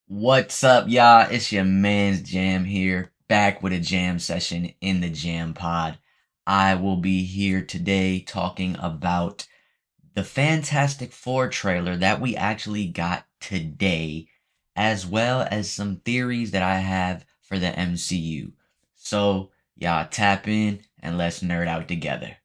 What's up, y'all? It's your man's Jam here, back with a jam session in the Jam Pod. I will be here today talking about the Fantastic Four trailer that we actually got today, as well as some theories that I have for the MCU. So, y'all tap in and let's nerd out together.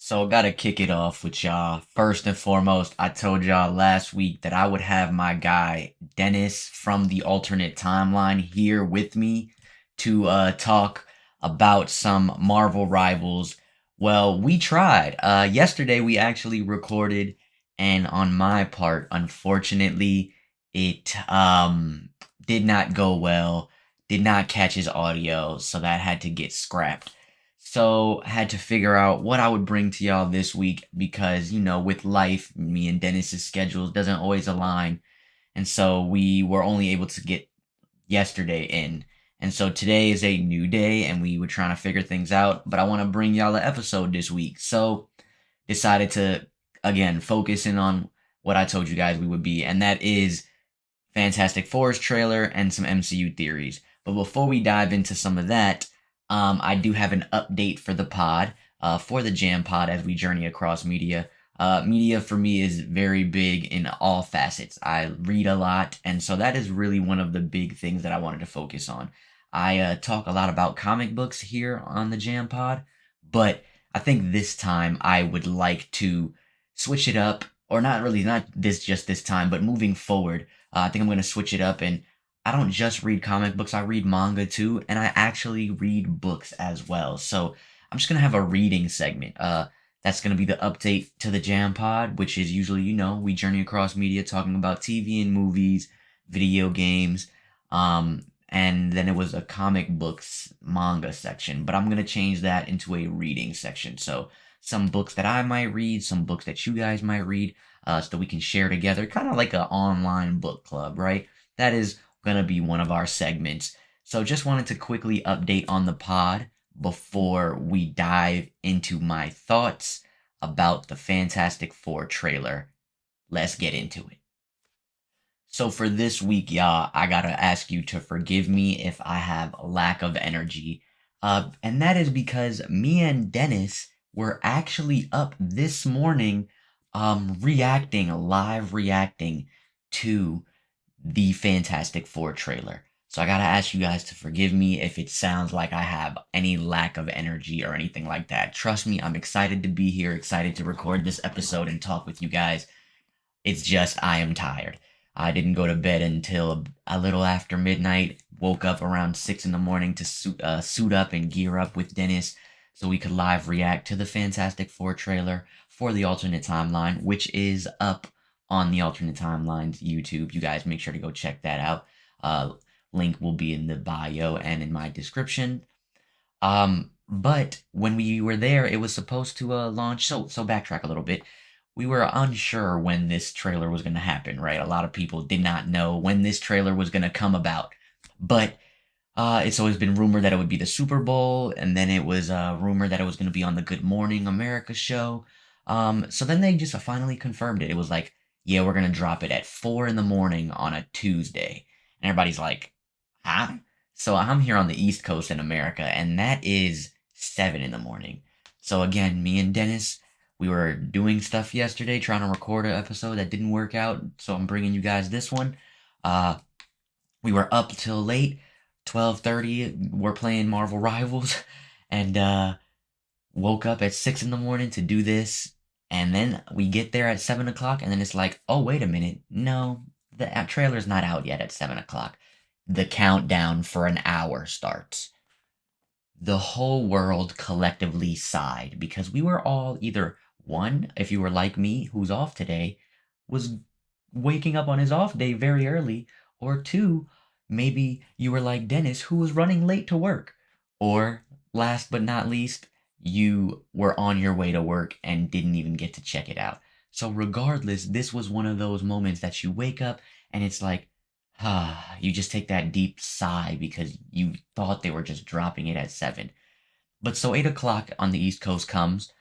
So, gotta kick it off with y'all. First and foremost, I told y'all last week that I would have my guy Dennis from the alternate timeline here with me to talk about some Marvel rivals. Well, we tried. Yesterday, we actually recorded, and on my part, unfortunately, it did not go well, did not catch his audio, so that had to get scrapped. So had to figure out what I would bring to y'all this week because, with life, me and Dennis's schedules doesn't always align. And so we were only able to get yesterday in. And so today is a new day and we were trying to figure things out, but I want to bring y'all an episode this week. So decided to again focus in on what I told you guys we would be, and that is Fantastic Four's trailer and some MCU theories. But before we dive into some of that, I do have an update for the pod, for the Jam Pod as we journey across media. Media for me is very big in all facets. I read a lot, and so that is really one of the big things that I wanted to focus on. I talk a lot about comic books here on the Jam Pod, but I think this time I would like to switch it up, or not really, not this just this time, but moving forward. I think I'm going to switch it up, and I don't just read comic books, I read manga too, and I actually read books as well. So I'm just going to have a reading segment. That's going to be the update to the Jam Pod, which is usually, we journey across media talking about TV and movies, video games, and then it was a comic books manga section. But I'm going to change that into a reading section. So some books that I might read, some books that you guys might read, so that we can share together, kind of like an online book club, right? That is going to be one of our segments. So just wanted to quickly update on the pod before we dive into my thoughts about the Fantastic Four trailer. Let's get into it. So for this week, y'all, I gotta ask you to forgive me if I have a lack of energy. And that is because me and Dennis were actually up this morning, live reacting to the Fantastic Four trailer. So I gotta ask you guys to forgive me if it sounds like I have any lack of energy or anything like that. Trust me, I'm excited to be here, excited to record this episode and talk with you guys. It's just I am tired. I didn't go to bed until a little after midnight. Woke up around 6 in the morning to suit up and gear up with Dennis so we could live react to the Fantastic Four trailer for the alternate timeline, which is up on the alternate timelines YouTube. You guys make sure to go check that out. Link will be in the bio and in my description. But when we were there, it was supposed to launch. So backtrack a little bit. We were unsure when this trailer was going to happen, right? A lot of people did not know when this trailer was going to come about. But it's always been rumored that it would be the Super Bowl, and then it was rumored that it was going to be on the Good Morning America show. So then they just finally confirmed it. It was like, yeah, we're going to drop it at 4 in the morning on a Tuesday. And everybody's like, huh? So I'm here on the East Coast in America, and that is 7 in the morning. So again, me and Dennis, we were doing stuff yesterday, trying to record an episode that didn't work out. So I'm bringing you guys this one. Uh, we were up till late, 12:30. We're playing Marvel Rivals, and woke up at 6 in the morning to do this. And then we get there at 7 o'clock, and then it's like, oh, wait a minute. No, the trailer's not out yet at 7 o'clock. The countdown for an hour starts. The whole world collectively sighed because we were all either one, if you were like me, who's off today, was waking up on his off day very early, or two, maybe you were like Dennis, who was running late to work, or last but not least, you were on your way to work and didn't even get to check it out. So, regardless, this was one of those moments that you wake up and it's like, You just take that deep sigh because you thought they were just dropping it at 7. But so 8 o'clock on the East Coast comes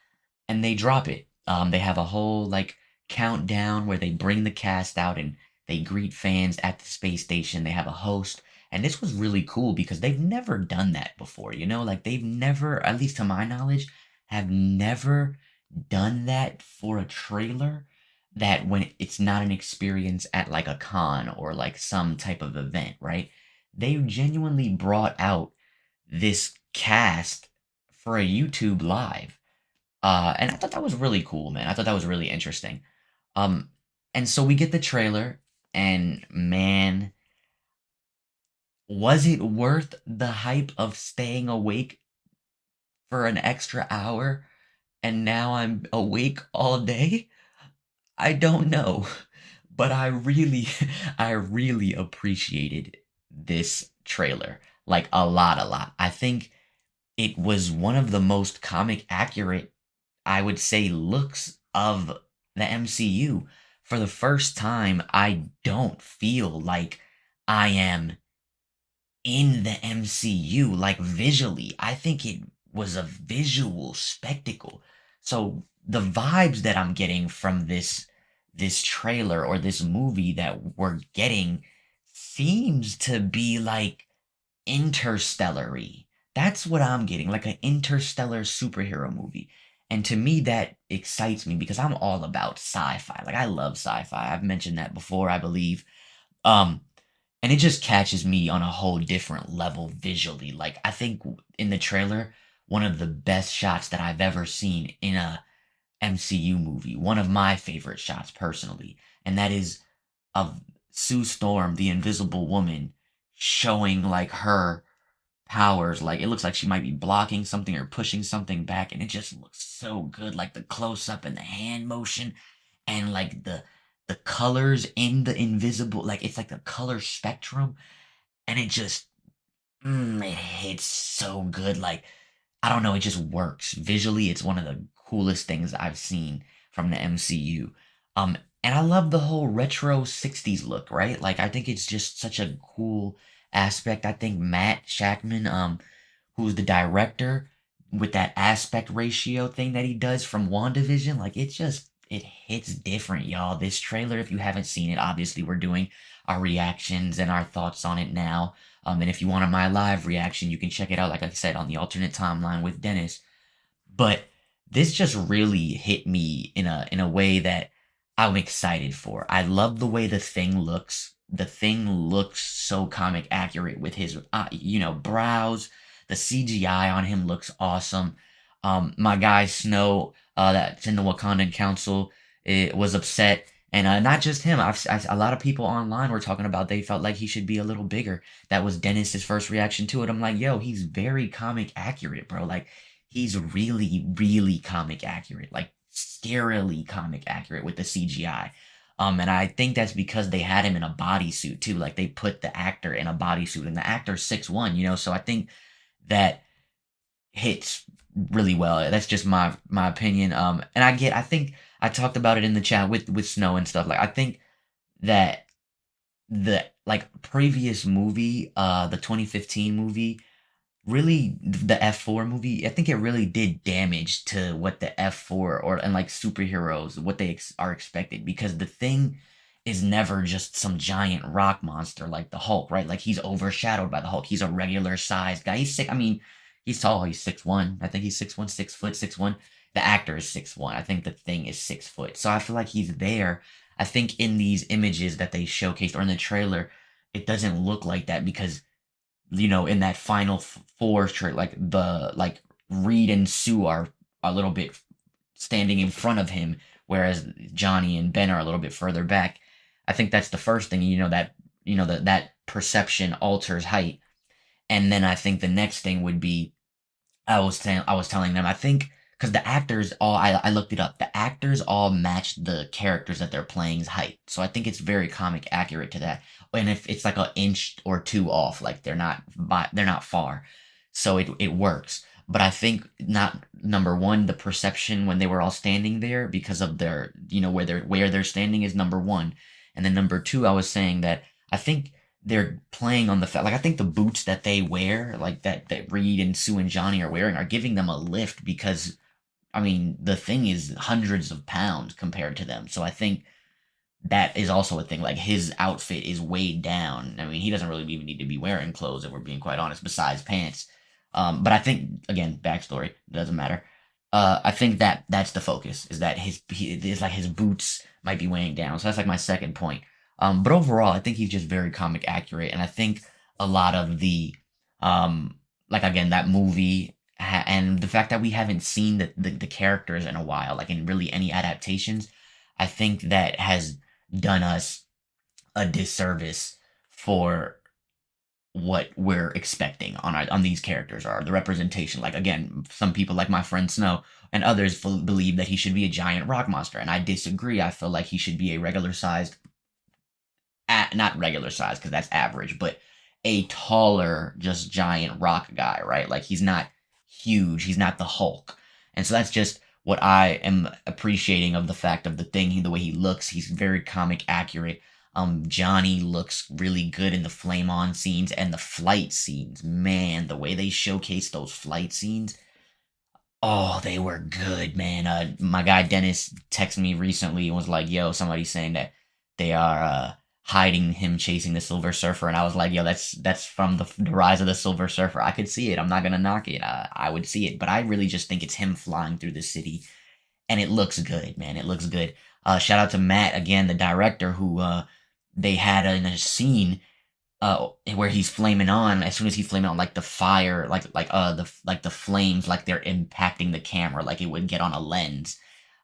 and they drop it. They have a whole like countdown where they bring the cast out and they greet fans at the space station. They have a host. And this was really cool because they've never done that before, Like they've never, at least to my knowledge, have never done that for a trailer that when it's not an experience at like a con or like some type of event, right? They genuinely brought out this cast for a YouTube live. And I thought that was really cool, man. I thought that was really interesting. Um, and so we get the trailer, and man, was it worth the hype of staying awake for an extra hour? And now I'm awake all day? I don't know. But I really, I really appreciated this trailer. Like a lot, a lot. I think it was one of the most comic accurate, I would say, looks of the MCU. For the first time, I don't feel like I am in the MCU, like visually. I think it was a visual spectacle. So the vibes that I'm getting from this trailer or this movie that we're getting seems to be like interstellar-y. That's what I'm getting, like an interstellar superhero movie. And to me, that excites me because I'm all about sci-fi. Like I love sci-fi. I've mentioned that before, I believe. Um, and it just catches me on a whole different level visually. Like I think in the trailer, one of the best shots that I've ever seen in a MCU movie, one of my favorite shots personally, and that is of Sue Storm, the Invisible Woman, showing like her powers. Like it looks like she might be blocking something or pushing something back, and it just looks so good. Like the close up and the hand motion, and like the colors in the invisible, like it's like the color spectrum, and it just it hits so good. Like I don't know, it just works. Visually, it's one of the coolest things I've seen from the MCU. Um, and I love the whole retro 60s look, right? Like I think it's just such a cool aspect. I think Matt Shackman, who's the director, with that aspect ratio thing that he does from WandaVision, like it hits different, y'all. This trailer, if you haven't seen it, obviously we're doing our reactions and our thoughts on it now. And if you want my live reaction, you can check it out, like I said, on the alternate timeline with Dennis. But this just really hit me in a way that I'm excited for. I love the way the thing looks. The thing looks so comic accurate with his brows. The CGI on him looks awesome. My guy Snow, that's in the Wakandan Council, was upset, and not just him. A lot of people online were talking about they felt like he should be a little bigger. That was Dennis's first reaction to it. I'm like, yo, he's very comic accurate, bro. Like he's really, really comic accurate, like scarily comic accurate with the CGI. And I think that's because they had him in a bodysuit too. Like they put the actor in a bodysuit, and the actor's 6'1", So I think that hits really well. That's just my opinion. And I think I talked about it in the chat with Snow and stuff. Like I think that the like previous movie, the 2015 movie, really the F4 movie, I think it really did damage to what the F4 or and like superheroes what they are expected, because the thing is never just some giant rock monster like the Hulk, right? Like he's overshadowed by the Hulk. He's a regular sized guy. He's sick. I mean, he's tall. He's 6'1". I think he's 6'1", 6 foot, 6'1". The actor is 6'1". I think the thing is 6 foot. So I feel like he's there. I think in these images that they showcased or in the trailer, it doesn't look like that because in that final four straight, like Reed and Sue are a little bit standing in front of him, whereas Johnny and Ben are a little bit further back. I think that's the first thing, that perception alters height. And then I think the next thing would be I was telling them, I think because the actors all I looked it up, the actors all match the characters that they're playing's height. So I think it's very comic accurate to that. And if it's like an inch or two off, like they're not far. So it works. But I think not number one, the perception when they were all standing there because of their, where they're standing is number one. And then number two, I was saying that I think they're playing on the fact, like I think the boots that they wear, like that Reed and Sue and Johnny are wearing, are giving them a lift because I mean the thing is hundreds of pounds compared to them. So I think that is also a thing. Like his outfit is weighed down. I mean, he doesn't really even need to be wearing clothes, if we're being quite honest, besides pants. But I think again, backstory doesn't matter. I think that that's the focus is that it's like his boots might be weighing down. So that's like my second point. But overall, I think he's just very comic accurate, and I think a lot of the like again that movie and the fact that we haven't seen the characters in a while, like in really any adaptations, I think that has done us a disservice for what we're expecting on these characters are the representation. Like again, some people like my friend Snow and others believe that he should be a giant rock monster, and I disagree. I feel like he should be a regular sized, not regular size because that's average, but a taller, just giant rock guy, right? Like he's not huge, he's not the Hulk, and so that's just what I am appreciating of the fact of the thing, the way he looks. He's very comic accurate. Johnny looks really good in the flame on scenes and the flight scenes. Man, the way they showcase those flight scenes, oh, they were good, man. My guy Dennis texted me recently and was like, "Yo, somebody's saying that they are hiding him chasing the Silver Surfer," and I was like, "Yo, that's from the Rise of the Silver Surfer. I could see it. I'm not gonna knock it. I would see it, but I really just think it's him flying through the city, and it looks good, man. It looks good." Shout out to Matt again, the director, who they had in a scene where he's flaming on. As soon as he's flaming on, like the fire, like the flames, like they're impacting the camera, like it would get on a lens.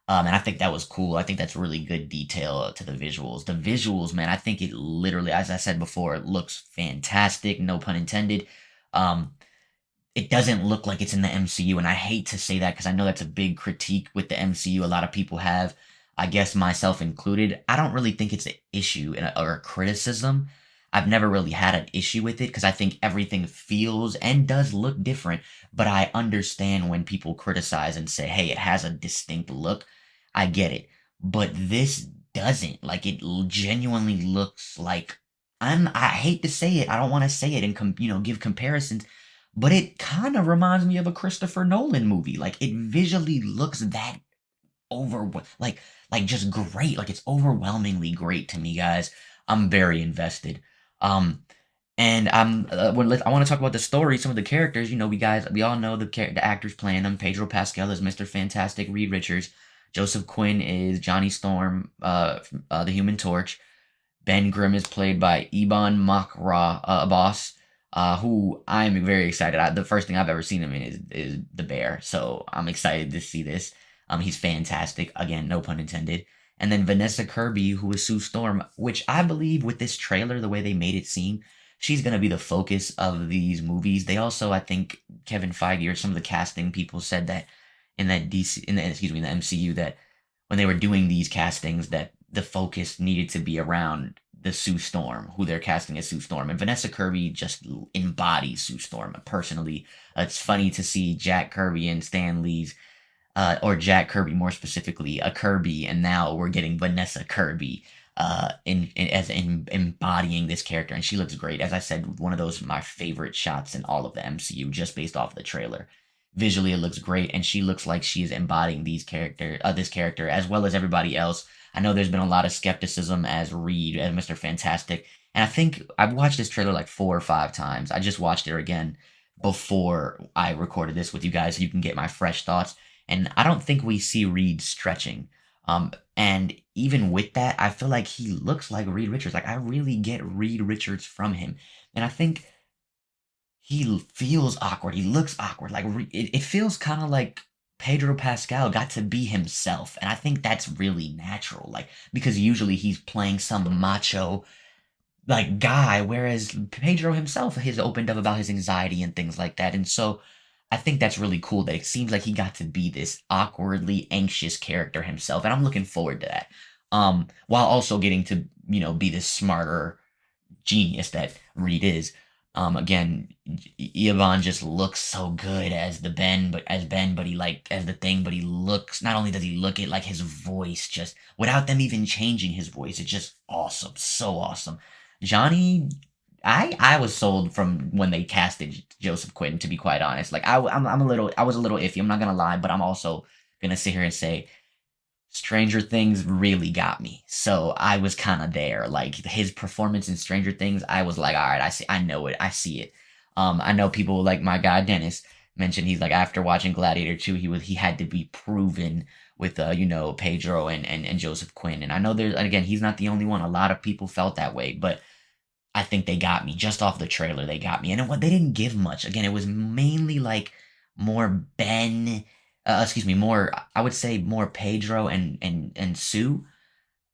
And I think that was cool. I think that's really good detail to the visuals. The visuals, man, I think it literally, as I said before, it looks fantastic. No pun intended. Um, it doesn't look like it's in the MCU, and I hate to say that because I know that's a big critique with the MCU. A lot of people have, I guess myself included. I don't really think it's an issue or a criticism. I've never really had an issue with it because I think everything feels and does look different. But I understand when people criticize and say, "Hey, it has a distinct look." I get it, but this doesn't. Like it genuinely looks like I hate to say it. I don't want to say it and give comparisons, but it kind of reminds me of a Christopher Nolan movie. Like it visually looks that over like just great. Like it's overwhelmingly great to me, guys. I'm very invested. Um and I want to talk about the story, some of the characters. We all know the actors playing them. Pedro Pascal is Mr. Fantastic. Reed Richards. Joseph Quinn is Johnny Storm, the Human Torch. Ben Grimm is played by Iban Makra Abbas, who I'm very excited. The first thing I've ever seen him in is the Bear, so I'm excited to see this. He's fantastic. Again, no pun intended. And then Vanessa Kirby, who is Sue Storm, which I believe with this trailer, the way they made it seem, she's gonna be the focus of these movies. They also, I think, Kevin Feige or some of the casting people said that in that DC, in the excuse me, in the MCU, that when they were doing these castings, that the focus needed to be around the Sue Storm, who they're casting as Sue Storm. And Vanessa Kirby just embodies Sue Storm. Personally, it's funny to see Jack Kirby and Stan Lee's, or Jack Kirby more specifically, a Kirby, and now we're getting Vanessa Kirby in embodying this character, and she looks great. As I said, one of those my favorite shots in all of the MCU, just based off the trailer. Visually, it looks great, and she looks like she is embodying this character, as well as everybody else. I know there's been a lot of skepticism as Reed, as Mr. Fantastic, and I think I've watched this trailer like 4 or 5 times. I just watched it again before I recorded this with you guys, so you can get my fresh thoughts. And I don't think we see Reed stretching. And even with that, I feel like he looks like Reed Richards. Like I really get Reed Richards from him, and I think he feels awkward. He looks awkward. Like it feels kind of like Pedro Pascal got to be himself, and I think that's really natural. Like because usually he's playing some macho like guy, whereas Pedro himself has opened up about his anxiety and things like that, and so I think that's really cool that it seems like he got to be this awkwardly anxious character himself, and I'm looking forward to that. While also getting to be this smarter genius that Reed is. Again, Evan just looks so good as the Ben, but as Ben, but he like as the thing, but he looks. Not only does he look it, like his voice just without them even changing his voice, it's just awesome, so awesome. Johnny, I was sold from when they casted Joseph Quinn, to be quite honest. Like I'm a little I was a little iffy. I'm not gonna lie, but I'm also gonna sit here and say Stranger Things really got me. So I was kind of there. Like his performance in Stranger Things, I was like, all right, I see, I know it, I see it. I know people like my guy Dennis mentioned he's like after watching Gladiator 2, he had to be proven with Pedro and Joseph Quinn. And I know there's and again he's not the only one. A lot of people felt that way, but I think they got me just off the trailer. They got me, and what they didn't give much. Again, it was mainly like more Ben, excuse me, more I would say more Pedro and Sue,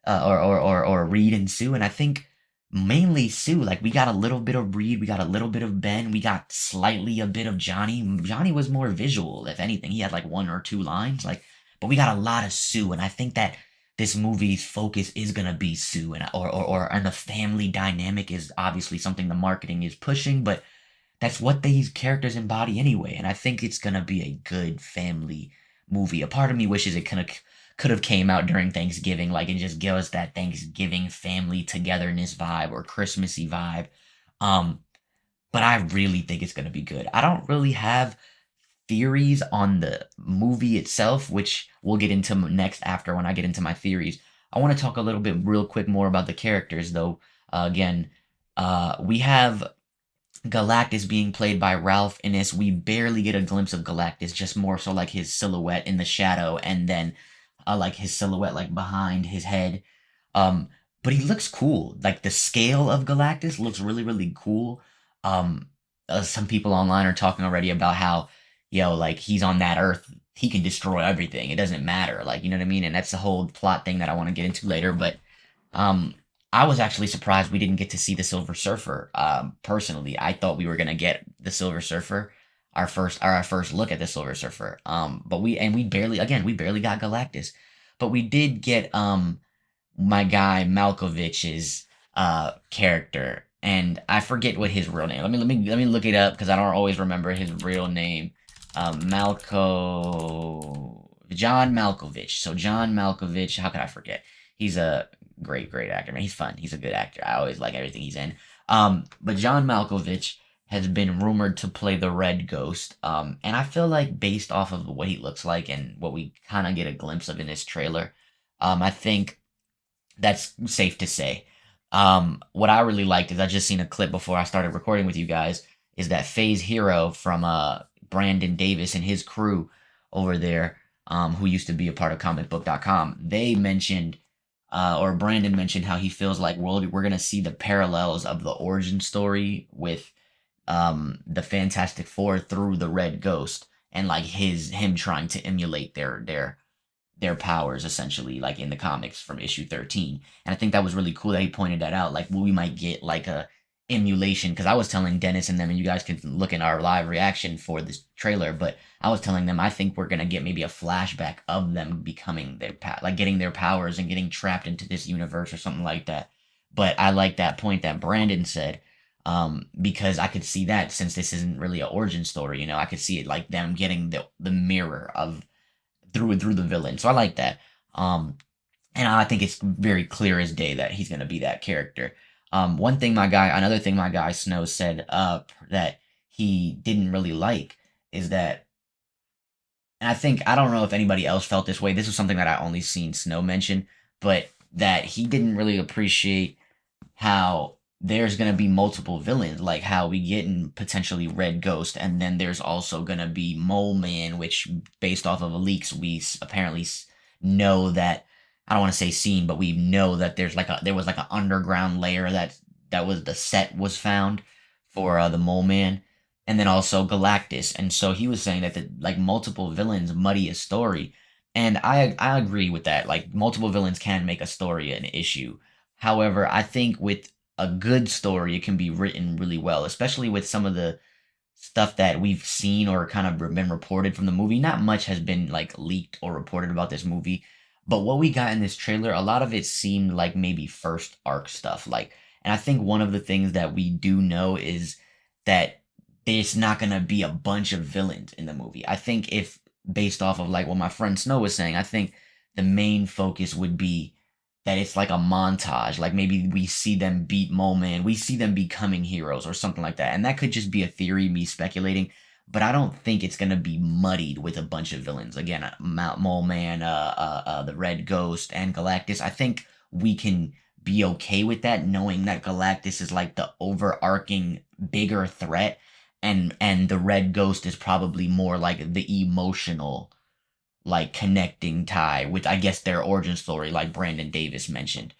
or Reed and Sue, and I think mainly Sue. Like we got a little bit of Reed, we got a little bit of Ben, we got slightly a bit of Johnny. Johnny was more visual, if anything. He had like one or two lines, like, but we got a lot of Sue, and I think that this movie's focus is gonna be Sue, and and the family dynamic is obviously something the marketing is pushing, but that's what these characters embody anyway, and I think it's gonna be a good family movie. A part of me wishes it could have came out during Thanksgiving, like and just give us that Thanksgiving family togetherness vibe or Christmassy vibe. Um, but I really think it's gonna be good. I don't really have theories on the movie itself, which we'll get into next after when I get into my theories. I want to talk a little bit real quick more about the characters, though. Again, we have Galactus being played by Ralph Innes. We barely get a glimpse of Galactus, just more so like his silhouette in the shadow, and then like his silhouette like behind his head. Um, but he looks cool. Like the scale of Galactus looks really, really cool. Um, some people online are talking already about how, like he's on that Earth, he can destroy everything. It doesn't matter. Like, you know what I mean? And that's the whole plot thing that I want to get into later. But um, I was actually surprised we didn't get to see the Silver Surfer. Personally, I thought we were gonna get the Silver Surfer, our first look at the Silver Surfer. But we barely got Galactus, but we did get my guy Malkovich's character, and I forget what his real name. Let me look it up because I don't always remember his real name. John Malkovich. So John Malkovich. How could I forget? He's a great actor. Man, he's fun. He's a good actor. I always like everything he's in. But John Malkovich has been rumored to play the Red Ghost. And I feel like based off of what he looks like and what we kind of get a glimpse of in this trailer, I think that's safe to say. What I really liked is I just seen a clip before I started recording with you guys. Is that Phase Hero from Brandon Davis and his crew over there, who used to be a part of comicbook.com. They mentioned, or Brandon mentioned, how he feels like we're going to see the parallels of the origin story with the Fantastic Four through the Red Ghost, and like him trying to emulate their powers essentially, like in the comics from issue 13. And I think that was really cool that he pointed that out. Like, we might get like a emulation, because I was telling Dennis and them, and you guys can look in our live reaction for this trailer, but I was telling them I think we're gonna get maybe a flashback of them becoming like getting their powers and getting trapped into this universe or something like that. But I like that point that Brandon said, because I could see that, since this isn't really an origin story, I could see it like them getting the mirror of through and through the villain. So I like that. And I think it's very clear as day that he's gonna be that character. Another thing my guy Snow said that he didn't really like is that, and I don't know if anybody else felt this way. This was something that I only seen Snow mention, but that he didn't really appreciate how there's gonna be multiple villains, like how we get in potentially Red Ghost, and then there's also gonna be Mole Man, which based off of leaks we apparently know that, I don't want to say seen, but we know that there was like an underground layer that was the set was found for the Mole Man, and then also Galactus, and so he was saying that like multiple villains muddy a story, and I agree with that. Like multiple villains can make a story an issue. However, I think with a good story, it can be written really well, especially with some of the stuff that we've seen or kind of been reported from the movie. Not much has been like leaked or reported about this movie, but what we got in this trailer, a lot of it seemed like maybe first arc stuff. Like, and I think one of the things that we do know is that there's not gonna be a bunch of villains in the movie. I think if based off of like what my friend Snow was saying, I think the main focus would be that it's like a montage, like maybe we see them beat Mole, we see them becoming heroes or something like that. And that could just be a theory, me speculating, but I don't think it's gonna be muddied with a bunch of villains. Again, Mount Mole, the Red Ghost, and Galactus. I think we can be okay with that, knowing that Galactus is like the overarching bigger threat, and the Red Ghost is probably more like the emotional like connecting tie with I guess their origin story, like Brandon Davis mentioned.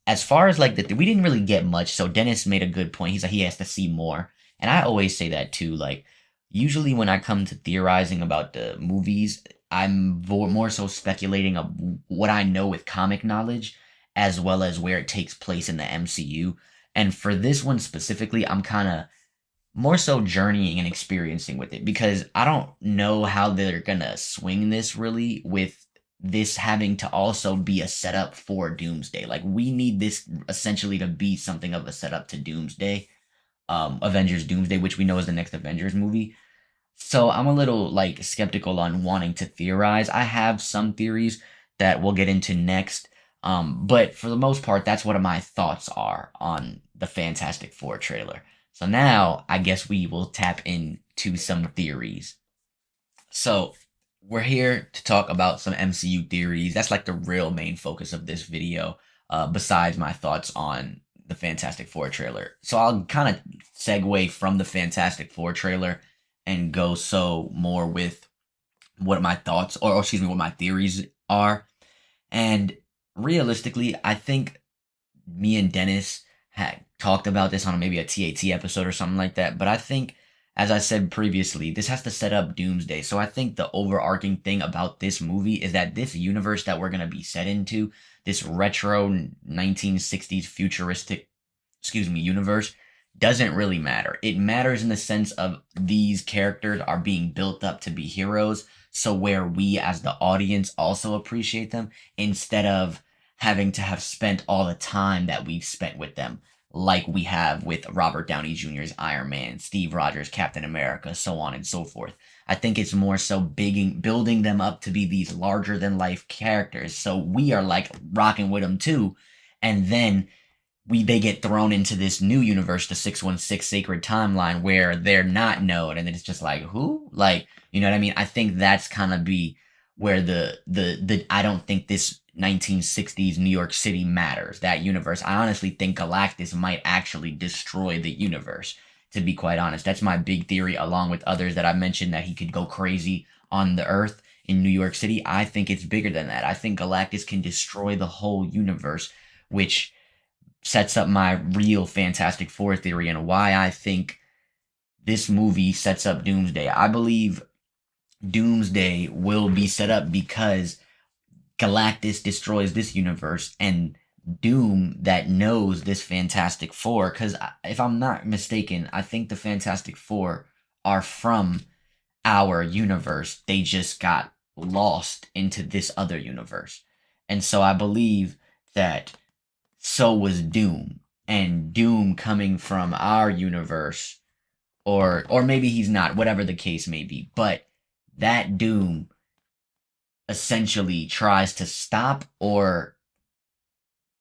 As far as like we didn't really get much, so Dennis made a good point. He's like he has to see more, and I always say that too. Like usually when I come to theorizing about the movies, I'm more so speculating of what I know with comic knowledge, as well as where it takes place in the MCU. And for this one specifically, I'm kind of more so journeying and experiencing with it because I don't know how they're gonna swing this really with this having to also be a setup for Doomsday. Like we need this essentially to be something of a setup to Doomsday, Avengers Doomsday, which we know is the next Avengers movie. So I'm a little like skeptical on wanting to theorize. I have some theories that we'll get into next. But for the most part, that's what my thoughts are on the Fantastic Four trailer. So now I guess we will tap into some theories. So we're here to talk about some MCU theories. That's like the real main focus of this video, besides my thoughts on the Fantastic Four trailer. So I'll kind of segue from the Fantastic Four trailer and go so more with what my thoughts or excuse me, what my theories are. And realistically, I think me and Dennis had talked about this on maybe a TAT episode or something like that. But I think, as I said previously, this has to set up Doomsday. So I think the overarching thing about this movie is that this universe that we're going to be set into, this retro 1960s futuristic, universe, doesn't really matter. It matters in the sense of these characters are being built up to be heroes. So where we as the audience also appreciate them instead of having to have spent all the time that we've spent with them, like we have with Robert Downey Jr.'s Iron Man, Steve Rogers, Captain America, so on and so forth. I think it's more so building them up to be these larger than life characters. So we are like rocking with them too. And then they get thrown into this new universe, the 616 Sacred Timeline, where they're not known, and then it's just like who, like you know what I mean? I think that's kind of be where the I don't think this 1960s New York City matters. That universe, I honestly think Galactus might actually destroy the universe. To be quite honest, that's my big theory, along with others that I mentioned that he could go crazy on the Earth in New York City. I think it's bigger than that. I think Galactus can destroy the whole universe, which sets up my real Fantastic Four theory and why I think this movie sets up Doomsday. I believe Doomsday will be set up because Galactus destroys this universe and Doom that knows this Fantastic Four. Because if I'm not mistaken, I think the Fantastic Four are from our universe. They just got lost into this other universe. And so I believe that so was Doom. And Doom coming from our universe, or maybe he's not, whatever the case may be. But that Doom essentially tries to stop, or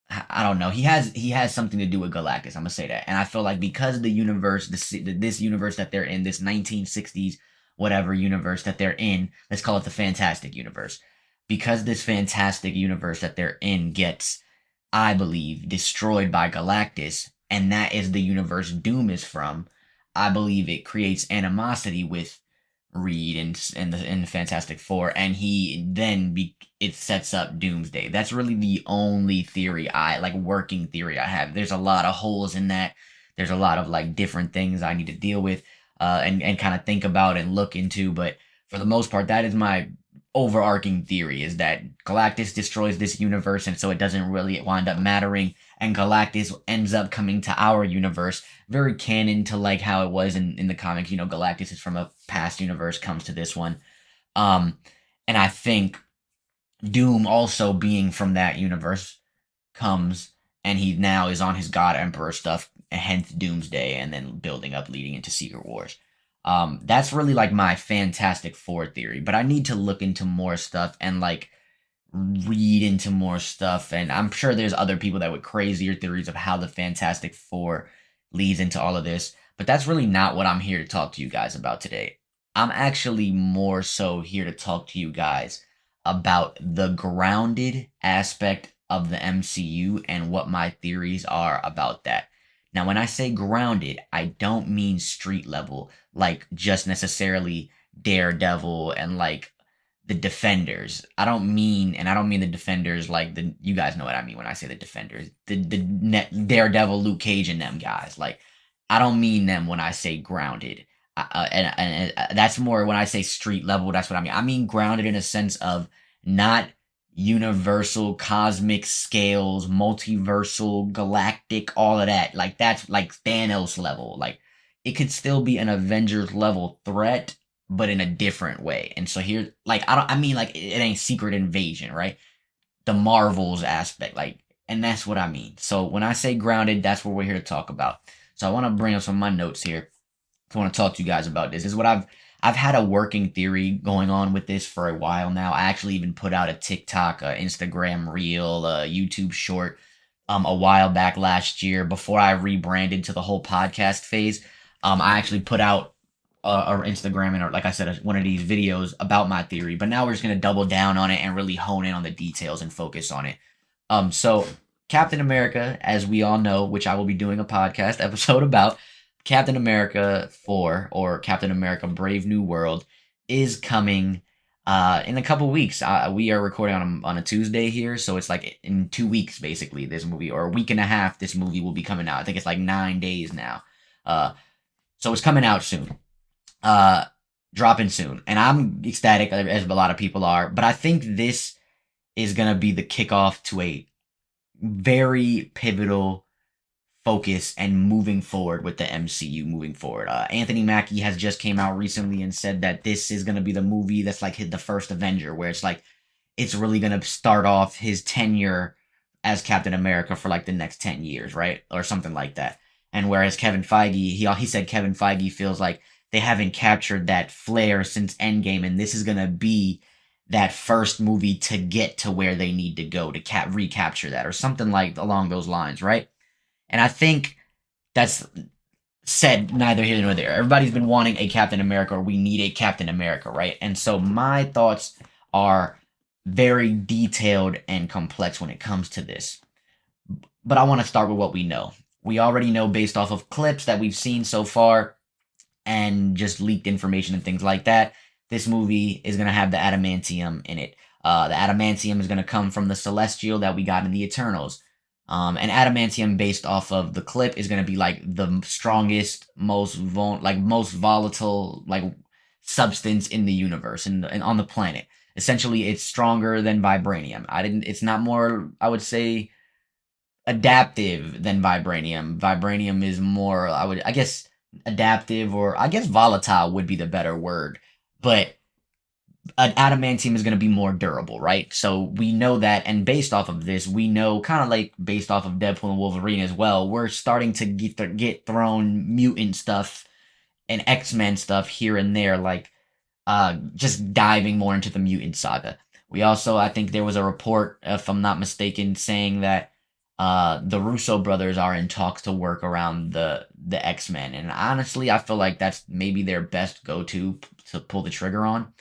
I don't know. He has something to do with Galactus. I'm gonna say that, and I feel like because the universe, this universe that they're in, this 1960s whatever universe that they're in, let's call it the Fantastic Universe, because this Fantastic Universe that they're in gets, I believe, destroyed by Galactus, and that is the universe Doom is from. I believe it creates animosity with Reed and the Fantastic Four, and it sets up Doomsday. That's really the only theory working theory I have. There's a lot of holes in that. There's a lot of like different things I need to deal with, and kind of think about and look into. But for the most part, that is my overarching theory: is that Galactus destroys this universe, and so it doesn't really wind up mattering. And Galactus ends up coming to our universe, very canon to like how it was in the comics. You know, Galactus is from a past universe, comes to this one. And I think Doom also being from that universe comes, and he now is on his God Emperor stuff, hence Doomsday, and then building up leading into Secret Wars. That's really like my Fantastic Four theory, but I need to look into more stuff and like read into more stuff, and I'm sure there's other people that would crazier theories of how the Fantastic Four leads into all of this, but that's really not what I'm here to talk to you guys about today. I'm actually more so here to talk to you guys about the grounded aspect of the MCU and what my theories are about that. Now, when I say grounded, I don't mean street level, like just necessarily Daredevil and like the Defenders. I don't mean the Defenders like the, you guys know what I mean when I say the Defenders. Daredevil, Luke Cage, and them guys. Like, I don't mean them when I say grounded. That's more when I say street level. That's what I mean. I mean grounded in a sense of not universal, cosmic scales, multiversal, galactic, all of that. Like that's like Thanos level. Like it could still be an Avengers level threat, but in a different way. And so here, like I mean like it ain't Secret Invasion, right? The Marvels aspect, like, and that's what I mean. So when I say grounded, that's what we're here to talk about. So I want to bring up some of my notes here. I want to talk to you guys about this. This is what I've had a working theory going on with this for a while now. I actually even put out a TikTok, Instagram reel, YouTube short a while back last year before I rebranded to the whole podcast phase. I actually put out or Instagram and, or like I said, one of these videos about my theory. But now we're just gonna double down on it and really hone in on the details and focus on it. So Captain America, as we all know, which I will be doing a podcast episode about, Captain America 4 or Captain America Brave New World is coming in a couple weeks. We are recording on a Tuesday here, so it's like in 2 weeks basically. This movie, or a week and a half, this movie will be coming out. I think it's like 9 days now. So it's coming out soon. Dropping soon, and I'm ecstatic as a lot of people are. But I think this is gonna be the kickoff to a very pivotal focus and moving forward with the MCU moving forward. Anthony Mackie has just came out recently and said that this is gonna be the movie that's like the first Avenger, where it's like it's really gonna start off his tenure as Captain America for like the next 10 years, right, or something like that. And whereas Kevin Feige, he said Kevin Feige feels like they haven't captured that flair since Endgame, and this is gonna be that first movie to get to where they need to go to recapture that, or something like along those lines, right? And I think that's said neither here nor there. Everybody's been wanting a Captain America, or we need a Captain America, right? And so my thoughts are very detailed and complex when it comes to this. But I want to start with what we know. We already know based off of clips that we've seen so far and just leaked information and things like that, this movie is going to have the adamantium in it. The adamantium is going to come from the celestial that we got in the Eternals. And adamantium, based off of the clip, is going to be like the strongest, most volatile like substance in the universe and on the planet. Essentially, it's stronger than vibranium. It's not more, I would say, adaptive than vibranium. Vibranium is more, I guess, adaptive, or I guess volatile would be the better word. But an adamantium is going to be more durable, right? So we know that, and based off of this, we know, kind of like based off of Deadpool and Wolverine as well, we're starting to get thrown mutant stuff and X-Men stuff here and there, like just diving more into the mutant saga. We also, I think there was a report, if I'm not mistaken, saying that the Russo brothers are in talks to work around the X-Men, and honestly, I feel like that's maybe their best go-to to pull the trigger on,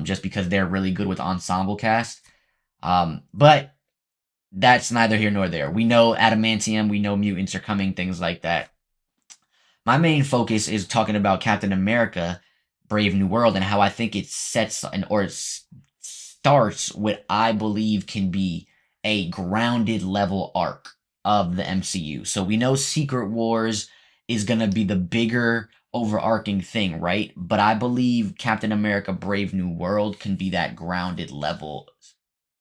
just because they're really good with ensemble cast. But that's neither here nor there. We know adamantium, we know mutants are coming, things like that. My main focus is talking about Captain America Brave New World and how I think it sets it starts what I believe can be a grounded level arc of the MCU. So we know Secret Wars is going to be the bigger overarching thing, right? But I believe Captain America Brave New World can be that grounded level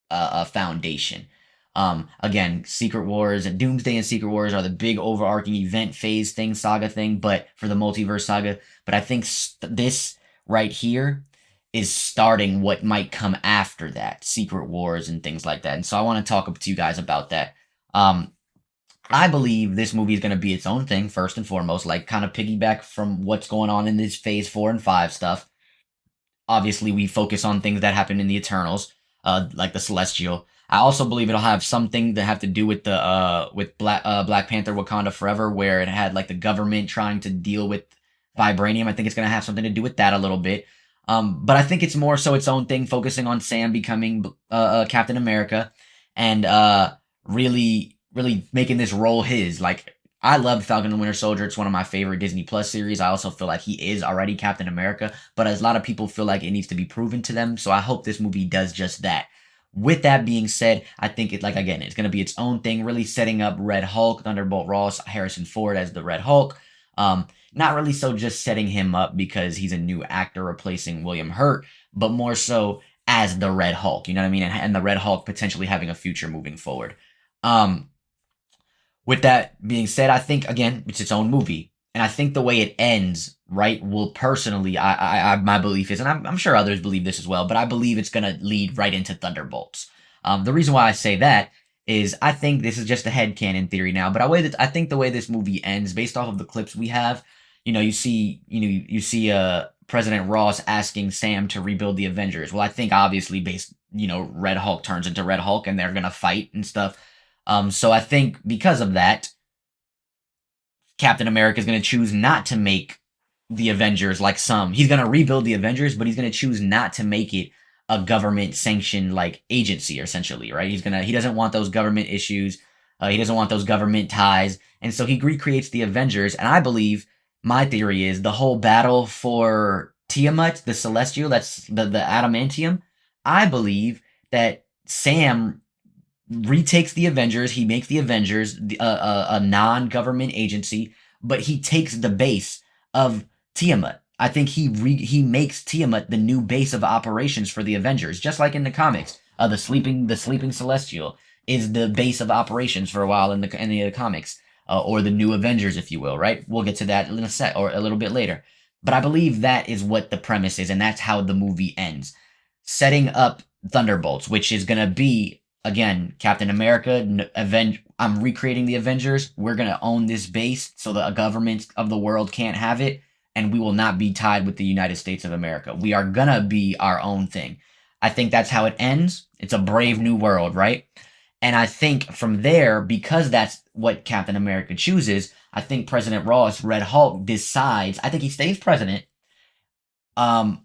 foundation. Again, Secret Wars and Doomsday and Secret Wars are the big overarching event phase thing, saga thing, but for the multiverse saga. But I think this right here is starting what might come after that, Secret Wars and things like that. And so I want to talk to you guys about that. I believe this movie is going to be its own thing, first and foremost, like kind of piggyback from what's going on in this phase 4 and 5 stuff. Obviously, we focus on things that happen in the Eternals. like the Celestial. I also believe it'll have something to have to do with the with Black Panther Wakanda Forever, where it had like the government trying to deal with vibranium. I think it's gonna have something to do with that a little bit. But I think it's more so its own thing, focusing on Sam becoming Captain America, and really making this role his. Like, I love Falcon and the Winter Soldier. It's one of my favorite Disney Plus series. I also feel like he is already Captain America, but a lot of people feel like it needs to be proven to them. So I hope this movie does just that. With that being said, I think it, like, again, it's going to be its own thing, really setting up Red Hulk, Thunderbolt Ross, Harrison Ford as the Red Hulk. Not really so just setting him up because he's a new actor replacing William Hurt, but more so as the Red Hulk. You know what I mean? And the Red Hulk potentially having a future moving forward. Um, with that being said, I think again it's its own movie, and I think the way it ends, right, will personally, my belief is, and I'm sure others believe this as well, but I believe it's gonna lead right into Thunderbolts. The reason why I say that is I think this is just a headcanon theory now, but I think the way this movie ends, based off of the clips we have, you see President Ross asking Sam to rebuild the Avengers. Well, I think obviously based, Red Hulk turns into Red Hulk and they're gonna fight and stuff. So I think because of that, Captain America is going to choose not to make the Avengers like some. He's going to rebuild the Avengers, but he's going to choose not to make it a government sanctioned like agency, essentially, right? He doesn't want those government issues. He doesn't want those government ties. And so he recreates the Avengers. And I believe, my theory is, the whole battle for Tiamat, the Celestial, that's the adamantium. I believe that Sam retakes the Avengers. He makes the Avengers a non-government agency, but he takes the base of Tiamat. I think he makes Tiamat the new base of operations for the Avengers, just like in the comics. The sleeping Celestial is the base of operations for a while in the comics, or the new Avengers, if you will. Right? We'll get to that in a sec or a little bit later. But I believe that is what the premise is, and that's how the movie ends, setting up Thunderbolts, which is gonna be, again, Captain America, I'm recreating the Avengers. We're going to own this base so the governments of the world can't have it, and we will not be tied with the United States of America. We are going to be our own thing. I think that's how it ends. It's a brave new world, right? And I think from there, because that's what Captain America chooses, I think President Ross, Red Hulk, decides, I think he stays president.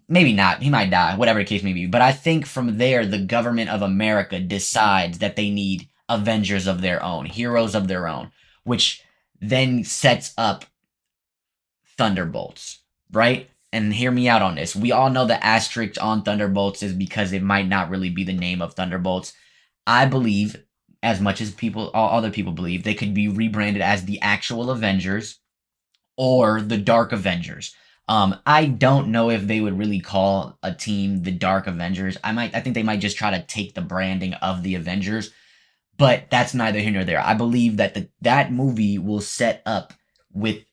Maybe not. He might die, whatever the case may be. But I think from there, the government of America decides that they need Avengers of their own, heroes of their own, which then sets up Thunderbolts, right? And hear me out on this. We all know the asterisk on Thunderbolts is because it might not really be the name of Thunderbolts. I believe, as much as all other people believe, they could be rebranded as the actual Avengers or the Dark Avengers. I don't know if they would really call a team the Dark Avengers. I think they might just try to take the branding of the Avengers, but that's neither here nor there. I believe that that movie will set up with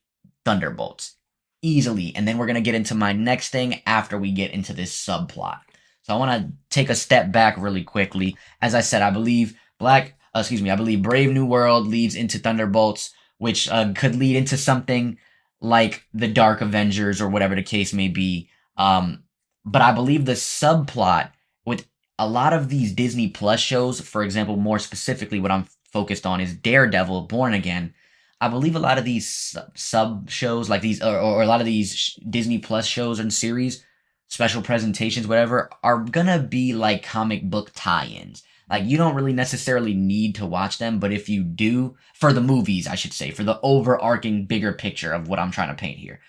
Thunderbolts easily, and then we're gonna get into my next thing after we get into this subplot. So I want to take a step back really quickly. As I said, I believe Brave New World leads into Thunderbolts, which could lead into something like the Dark Avengers or whatever the case may be. But I believe the subplot with a lot of these Disney Plus shows, for example, more specifically what I'm focused on is Daredevil, Born Again. I believe a lot of these sub shows, like these, or a lot of these Disney Plus shows and series, special presentations, whatever, are gonna be like comic book tie-ins. Like, you don't really necessarily need to watch them, but if you do, for the movies, I should say, for the overarching bigger picture of what I'm trying to paint here,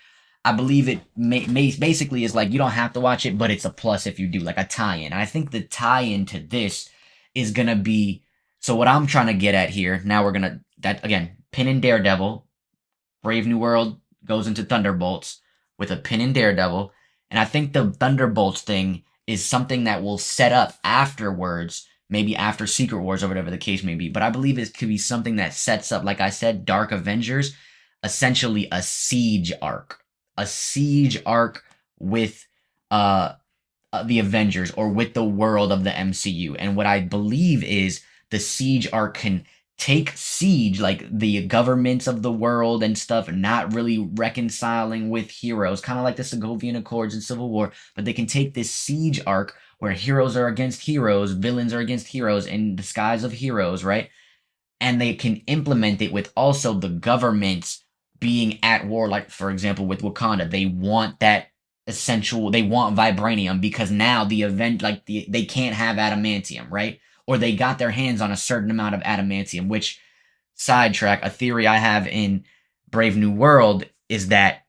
I believe it basically is like, you don't have to watch it, but it's a plus if you do, like a tie-in. And I think the tie-in to this is gonna be, so what I'm trying to get at here, now we're gonna, that again, pin in Daredevil, Brave New World goes into Thunderbolts with a pin in Daredevil, and I think the Thunderbolts thing is something that will set up afterwards, maybe after Secret Wars or whatever the case may be. But I believe it could be something that sets up, like I said, Dark Avengers, essentially a siege arc. A siege arc with the Avengers, or with the world of the MCU. And what I believe is the siege arc can take siege, like the governments of the world and stuff, not really reconciling with heroes, kind of like the Sokovian Accords in Civil War, but they can take this siege arc where heroes are against heroes, villains are against heroes in the skies of heroes, right? And they can implement it with also the governments being at war, like for example with Wakanda. They want that essential, they want vibranium because now the event, like they can't have adamantium, right? Or they got their hands on a certain amount of adamantium, which, sidetrack, a theory I have in Brave New World is that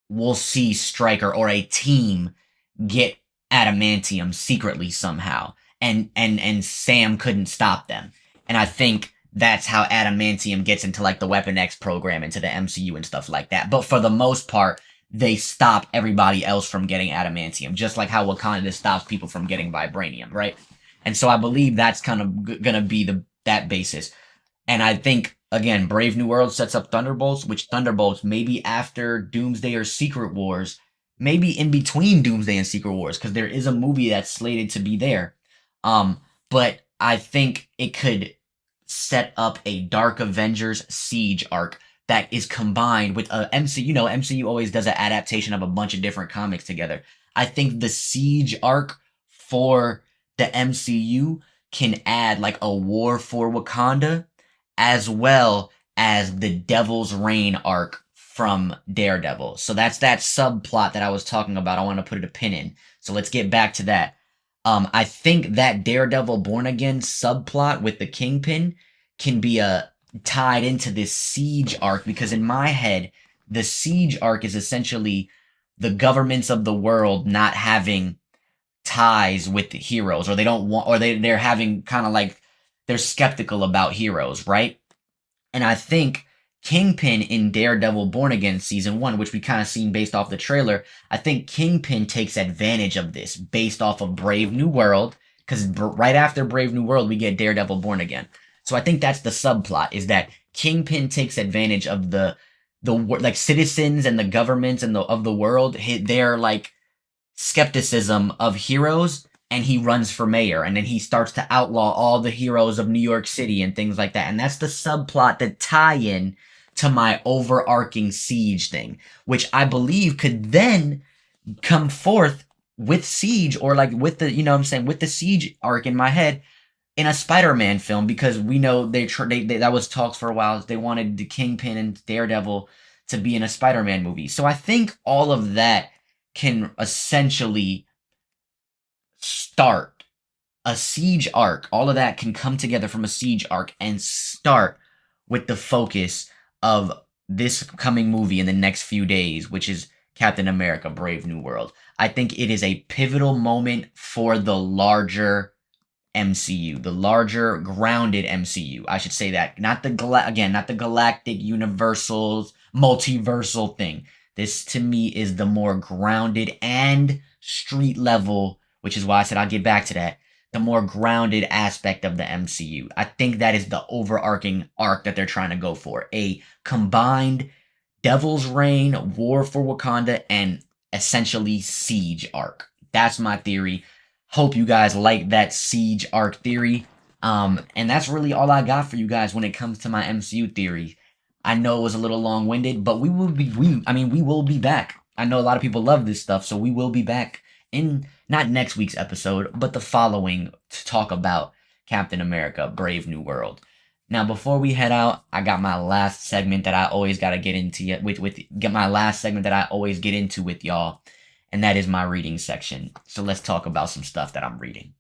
we'll see Stryker or a team get adamantium secretly somehow, and Sam couldn't stop them. And I think that's how adamantium gets into like the Weapon X program, into the MCU and stuff like that. But for the most part, they stop everybody else from getting adamantium, just like how Wakanda stops people from getting vibranium, right? And so I believe that's kind of gonna be that basis. And I think, again, Brave New World sets up Thunderbolts, which Thunderbolts maybe after Doomsday or Secret Wars, maybe in between Doomsday and Secret Wars, because there is a movie that's slated to be there. But I think it could set up a Dark Avengers Siege arc that is combined with a MCU. You know, MCU always does an adaptation of a bunch of different comics together. I think the Siege arc for the MCU can add like a war for Wakanda, as well as the Devil's Reign arc from Daredevil. So that's that subplot that I was talking about. I want to put a pin in. So let's get back to that. I think that Daredevil Born Again subplot with the Kingpin can be tied into this Siege arc, because in my head, the Siege arc is essentially the governments of the world not having ties with the heroes, or they don't want, or they're having kind of like, they're skeptical about heroes, right? And I think Kingpin in Daredevil Born Again season 1, which we kind of seen based off the trailer, I think Kingpin takes advantage of this based off of Brave New World, because right after Brave New World, we get Daredevil Born Again. So I think that's the subplot, is that Kingpin takes advantage of the like citizens and the governments and of the world, their like skepticism of heroes, and he runs for mayor, and then he starts to outlaw all the heroes of New York City and things like that. And that's the subplot that tie in to my overarching Siege thing, which I believe could then come forth with Siege, or like with the, you know what I'm saying, with the Siege arc in my head in a Spider-Man film, because we know they that was talks for a while. They wanted the Kingpin and Daredevil to be in a Spider-Man movie. So I think all of that can essentially start a Siege arc. All of that can come together from a Siege arc and start with the focus of this coming movie in the next few days, which is Captain America Brave New World. I think it is a pivotal moment for the larger MCU, the larger grounded MCU. I should say that. Not the not the galactic, universal, multiversal thing. This to me is the more grounded and street level, which is why I said I'll get back to that. The more grounded aspect of the MCU. I think that is the overarching arc that they're trying to go for. A combined Devil's Reign, War for Wakanda, and essentially Siege arc. That's my theory. Hope you guys like that Siege arc theory. And that's really all I got for you guys when it comes to my MCU theory. I know it was a little long-winded, but we will be back. I know a lot of people love this stuff, so we will be back in not next week's episode, but the following, to talk about Captain America Brave New World. Now, before we head out, I got my last segment that I always gotta get into with y'all, and that is my reading section. So let's talk about some stuff that I'm reading.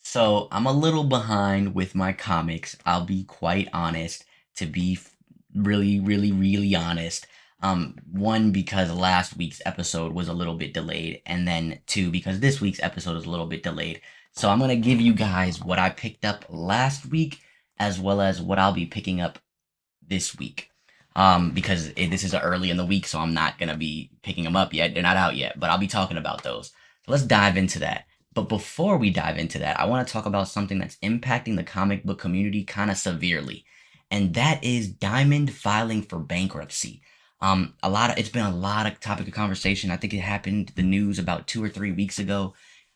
So I'm a little behind with my comics. I'll be quite honest, to be really honest. One, because last week's episode was a little bit delayed, and then two, because this week's episode is a little bit delayed. So I'm gonna give you guys what I picked up last week, as well as what I'll be picking up this week. Because this is early in the week, so I'm not gonna be picking them up yet. They're not out yet, but I'll be talking about those. So let's dive into that. But before we dive into that, I want to talk about something that's impacting the comic book community kind of severely, and that is Diamond filing for bankruptcy. It's been a lot of topic of conversation. I think it happened the news about 2 or 3 weeks ago.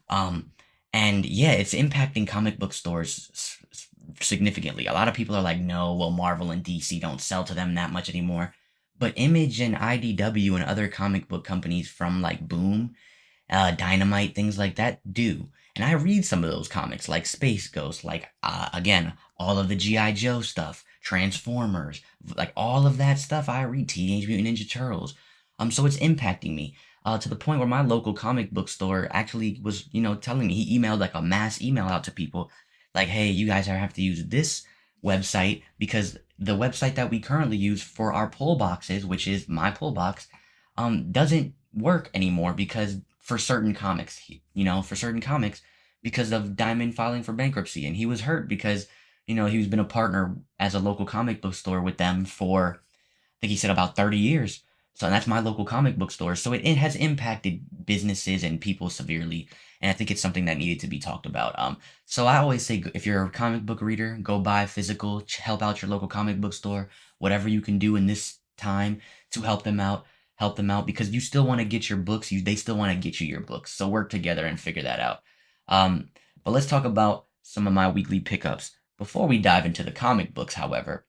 And yeah, it's impacting comic book stores significantly. A lot of people are like, no, well, Marvel and DC don't sell to them that much anymore. But Image and IDW and other comic book companies from like Boom, Dynamite, things like that do. And I read some of those comics, like Space Ghost, like, again, all of the G.I. Joe stuff, Transformers, like all of that stuff I read, Teenage Mutant Ninja Turtles. So it's impacting me. To the point where my local comic book store actually was, telling me, he emailed like a mass email out to people, like, hey, you guys have to use this website because the website that we currently use for our pull boxes, which is my pull box, doesn't work anymore because for certain comics, for certain comics, because of Diamond filing for bankruptcy, and he was hurt because he's been a partner as a local comic book store with them for, I think he said, about 30 years. So that's my local comic book store. So it has impacted businesses and people severely. And I think it's something that needed to be talked about. So I always say, if you're a comic book reader, go buy physical, help out your local comic book store, whatever you can do in this time to help them out because you still want to get your books. They still want to get you your books. So work together and figure that out. Um, but let's talk about some of my weekly pickups. Before we dive into the comic books, however,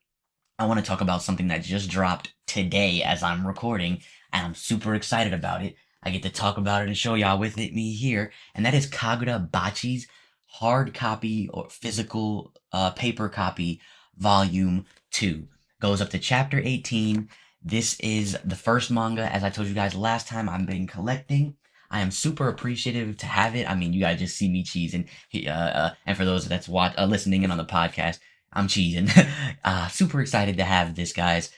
I want to talk about something that just dropped today as I'm recording, and I'm super excited about it. I get to talk about it and show y'all with me here, and that is Kagura Bachi's hard copy or physical paper copy, volume 2. Goes up to chapter 18. This is the first manga, as I told you guys last time, I've been collecting. I am super appreciative to have it. I mean, you guys just see me cheesing. And for those that's listening in on the podcast, I'm cheesing. Super excited to have this, guys.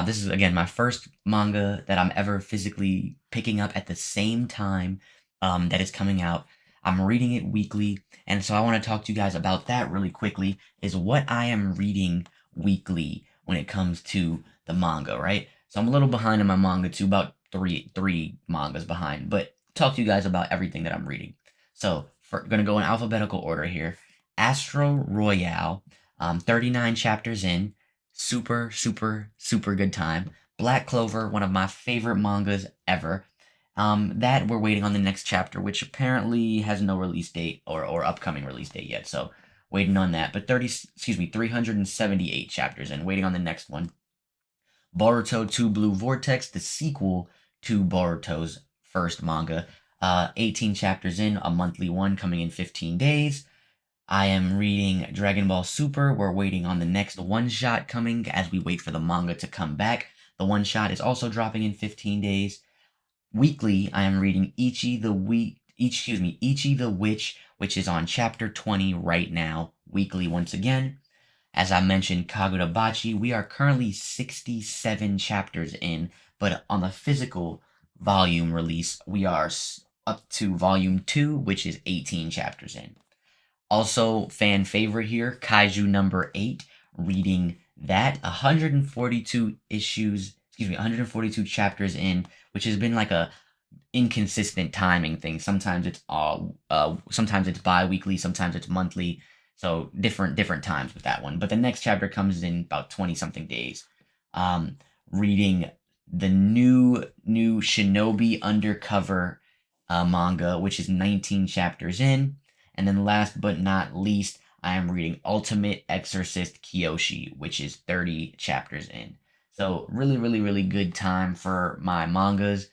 This is, again, my first manga that I'm ever physically picking up at the same time that it's coming out. I'm reading it weekly, and so I want to talk to you guys about that really quickly, is what I am reading weekly when it comes to the manga, right? So I'm a little behind in my manga too, about three mangas behind, but talk to you guys about everything that I'm reading. So, gonna go in alphabetical order here. Astro Royale, 39 chapters in, super, super, super good time. Black Clover, one of my favorite mangas ever. That we're waiting on the next chapter, which apparently has no release date or upcoming release date yet. So waiting on that. But 378 chapters in, waiting on the next one. Boruto 2 Blue Vortex, the sequel to Boruto's first manga. 18 chapters in, a monthly one coming in 15 days. I am reading Dragon Ball Super. We're waiting on the next one-shot coming as we wait for the manga to come back. The one-shot is also dropping in 15 days. Weekly, I am reading Ichi the Witch, which is on chapter 20 right now. Weekly once again. As I mentioned, Kagura Bachi, we are currently 67 chapters in, but on the physical volume release, we are up to volume 2, which is 18 chapters in. Also, fan favorite here, Kaiju number 8, reading that 142 chapters in, which has been like a inconsistent timing thing. Sometimes it's bi-weekly, sometimes it's monthly. So different times with that one. But the next chapter comes in about 20 something days. Reading the new Shinobi Undercover manga, which is 19 chapters in. And then last but not least, I am reading Ultimate Exorcist Kyoshi, which is 30 chapters in. So really, really, really good time for my mangas.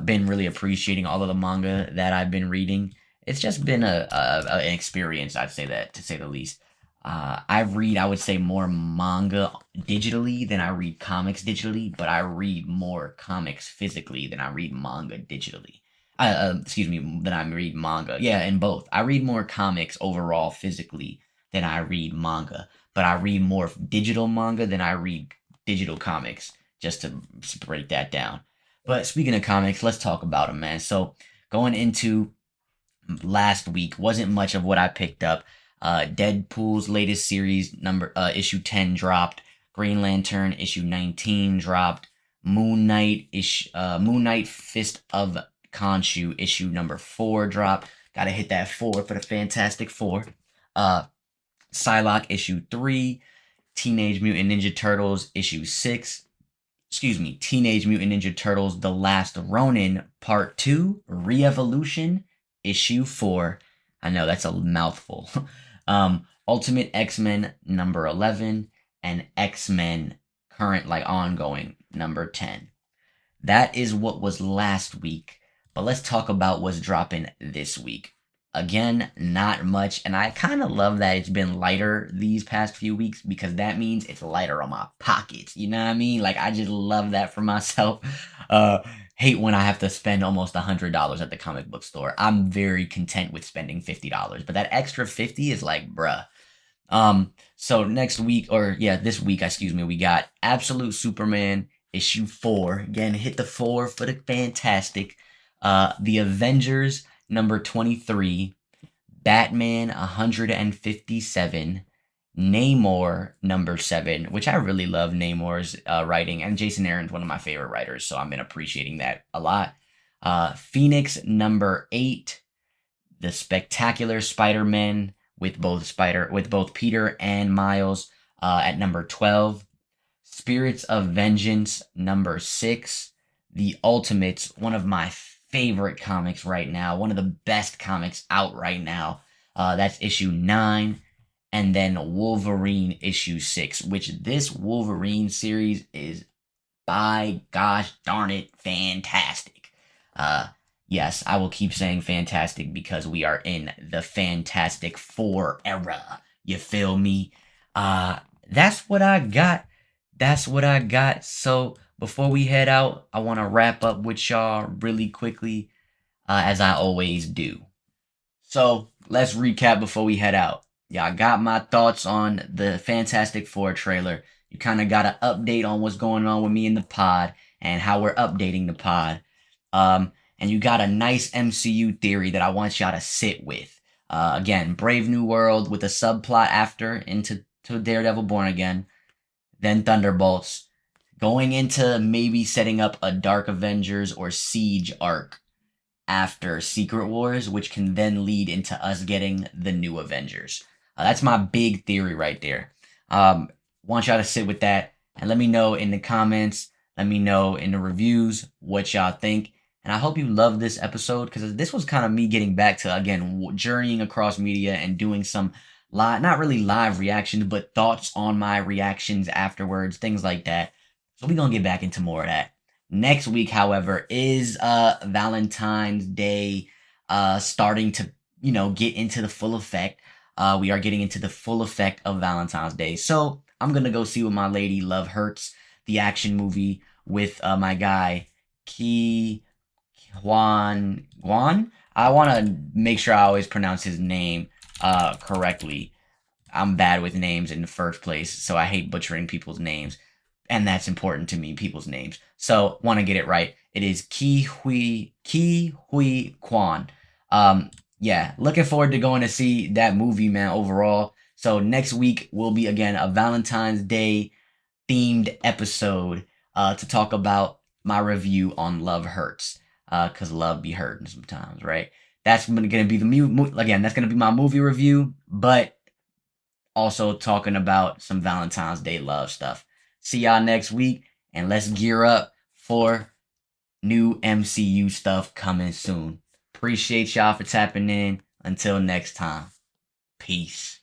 Been really appreciating all of the manga that I've been reading. It's just been an experience, I'd say that, to say the least. I would say, more manga digitally than I read comics digitally, but I read more comics physically than I read manga digitally. Than I read manga. Yeah, in both. I read more comics overall physically than I read manga, but I read more digital manga than I read digital comics, just to break that down. But speaking of comics, let's talk about them, man. So going into last week, wasn't much of what I picked up. Deadpool's latest series, issue 10 dropped. Green Lantern issue 19 dropped. Moon Knight Fist of Khonshu issue number 4 dropped. Gotta hit that 4 for the Fantastic Four. Psylocke issue 3. Teenage Mutant Ninja Turtles issue 6. Teenage Mutant Ninja Turtles The Last Ronin Part 2 Re-Evolution issue 4. I know that's a mouthful. Ultimate X-Men number 11 and X-Men current ongoing number 10. That is what was last week. But let's talk about what's dropping this week. Again, not much, and I kind of love that it's been lighter these past few weeks because that means it's lighter on my pockets. You know what I mean? Like I just love that for myself. Uh, Hate when I have to spend almost $100 at the comic book store. I'm very content with spending $50, but that extra 50 is like, bruh. So next week, or yeah, this week, excuse me, we got Absolute Superman issue 4. Again, hit the 4 for the fantastic. The Avengers number 23, Batman 157, Namor number 7, which I really love Namor's writing, and Jason Aaron's one of my favorite writers, so I've been appreciating that a lot. Phoenix number 8, the Spectacular Spider-Man with both Peter and Miles at number 12. Spirits of Vengeance number 6. The Ultimates, one of my favorite comics right now, one of the best comics out right now. That's issue 9. And then Wolverine issue 6, which this Wolverine series is, by gosh darn it, fantastic. Uh, yes, I will keep saying fantastic because we are in the Fantastic Four era. You feel me? That's what I got. That's what I got. So before we head out, I want to wrap up with y'all really quickly, as I always do. So let's recap before we head out. Yeah, I got my thoughts on the Fantastic Four trailer. You kind of got an update on what's going on with me in the pod and how we're updating the pod. And you got a nice MCU theory that I want y'all to sit with. Again, Brave New World with a subplot after into Daredevil Born Again, then Thunderbolts, going into maybe setting up a Dark Avengers or Siege arc after Secret Wars, which can then lead into us getting the new Avengers. That's my big theory right there. Want y'all to sit with that and let me know in the comments. Let me know in the reviews what y'all think. And I hope you love this episode because this was kind of me getting back to, again, journeying across media and doing some live, not really live reactions, but thoughts on my reactions afterwards, things like that. So we're going to get back into more of that. Next week, however, is Valentine's Day starting to, get into the full effect. We are getting into the full effect of Valentine's Day. So I'm going to go see with my lady Love Hurts, the action movie with my guy Ki Guan. I want to make sure I always pronounce his name correctly. I'm bad with names in the first place, so I hate butchering people's names. And that's important to me, people's names. So, want to get it right. It is Ki Hui Kwan. Yeah, looking forward to going to see that movie, man, overall. So, next week will be, again, a Valentine's Day themed episode to talk about my review on Love Hurts. Because love be hurting sometimes, right? That's going to be that's going to be my movie review, but also talking about some Valentine's Day love stuff. See y'all next week, and let's gear up for new MCU stuff coming soon. Appreciate y'all for tapping in. Until next time, peace.